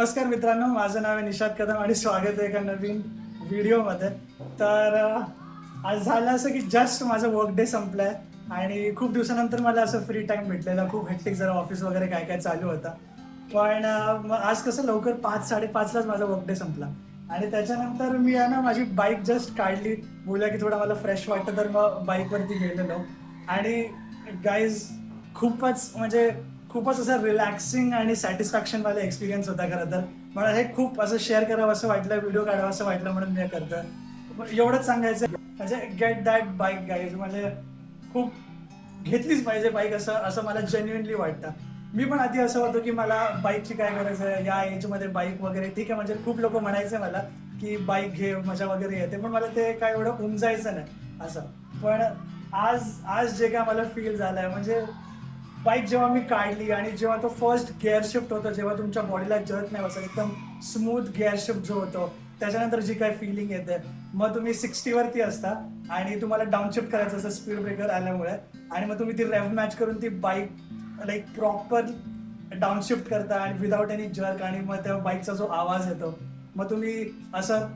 नमस्कार मित्रांनो, माझं नाव आहे निशाद कदम आणि स्वागत आहे एका नवीन व्हिडिओमध्ये. तर आज झालं असं की जस्ट माझं वर्क डे संपलं आहे आणि खूप दिवसानंतर मला असं फ्री टाईम भेटलेला. खूप हेक्टिक जरा ऑफिस वगैरे काय काय चालू होता. पण मग आज कसं लवकर 5-5:30लाच माझा वर्क डे संपला आणि त्याच्यानंतर मी आहे ना माझी बाईक जस्ट काढली. बोलला की थोडं मला फ्रेश वाटतं, तर मग बाईकवरती गेलेलो आणि गाईज खूपच असं रिलॅक्सिंग आणि सॅटिस्फॅक्शन वाला एक्सपिरियन्स होता. खरं तर मला हे खूप असं शेअर करावं असं वाटलं, व्हिडिओ काढावं असं वाटलं, म्हणून मी करतं. एवढंच सांगायचं म्हणजे गेट दॅट बाईक गाईज, म्हणजे खूप घेतलीच पाहिजे बाईक, असं असं मला जेन्युइनली वाटतं. मी पण आधी असं होतं की मला बाईकची काय गरज आहे या एजमध्ये, बाईक वगैरे ठीक आहे. म्हणजे खूप लोक म्हणायचे मला की बाईक घे, मजा वगैरे येते, पण मला ते काय एवढं उमजायचं नाही असं. पण आज आज जे काय मला फील झालंय, म्हणजे बाईक जेव्हा मी काढली आणि जेव्हा तो फर्स्ट गिअर शिफ्ट होतो, जेव्हा तुमच्या बॉडीला जळत नाही बसत, एकदम स्मूथ गिअर शिफ्ट जो होतो, त्याच्यानंतर जी काय फिलिंग येते, मग तुम्ही 60वरती असता आणि तुम्हाला डाऊनशिफ्ट करायचं असं स्पीड ब्रेकर आल्यामुळे, आणि मग तुम्ही ती रेव्ह मॅच करून ती बाईक लाईक प्रॉपर डाऊनशिफ्ट करता आणि विदाऊट एनी जर्क, आणि मग त्या बाईकचा जो आवाज येतो, मग तुम्ही असं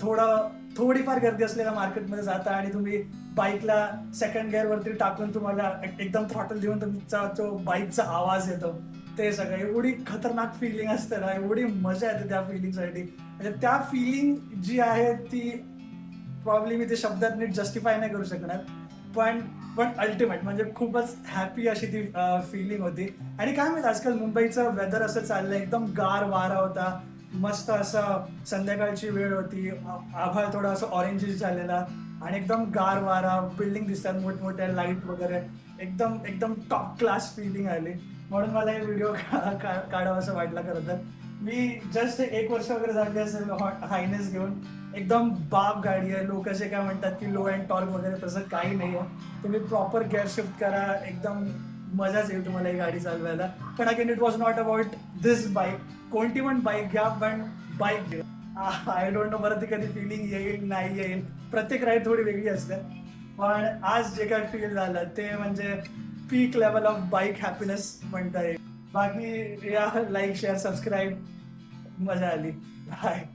थोडीफार गर्दी असलेल्या मार्केटमध्ये जाता आणि तुम्ही बाईकला सेकंड गिअरवरती टाकून तुम्हाला एकदम थ्रॉटल देऊन तुमचा जो बाईकचा आवाज येतो, ते सगळं एवढी खतरनाक फिलिंग असते ना, एवढी मजा येते त्या फिलिंगसाठी. म्हणजे त्या फिलिंग जी आहे ती प्रॉब्ली मी ते शब्दात नीट जस्टिफाय नाही करू शकणार. पण पण अल्टिमेट म्हणजे खूपच हॅपी अशी ती फिलिंग होती. आणि काय माहिती, आजकाल मुंबईचं वेदर असं चाललंय, एकदम गार वारा होता, मस्त असं संध्याकाळची वेळ होती, आभाळ थोडा असं ऑरेंजिश झालेला आणि एकदम गार वारा, बिल्डिंग दिसतात मोठमोठ्या, लाईट वगैरे, एकदम एकदम टॉप क्लास फिलिंग आली. म्हणून मला हे व्हिडिओ काढावं असं वाटलं. खरं तर मी जस्ट 1 वर्ष वगैरे झाली असेल हायनेस घेऊन. एकदम बाप गाडी आहे. लोक असे काय म्हणतात की लो अँड टॉर्क वगैरे, तसं काही नाही आहे. तुम्ही प्रॉपर गिअर शिफ्ट करा, एकदम मजाच येईल तुम्हाला ही गाडी चालवायला. पण again it was not about this bike. कोणती पण बाईक घ्या, पण बाईक घ्या. आय डोंट नो परत ती कधी फिलिंग येईल नाही येईल, प्रत्येक राईड थोडी वेगळी असते. पण आज जे काय फील झालं ते म्हणजे पीक लेवल ऑफ बाईक हॅपीनेस म्हणता येईल. बाकी या लाईक शेअर सबस्क्राईब, मजा आली. बाय.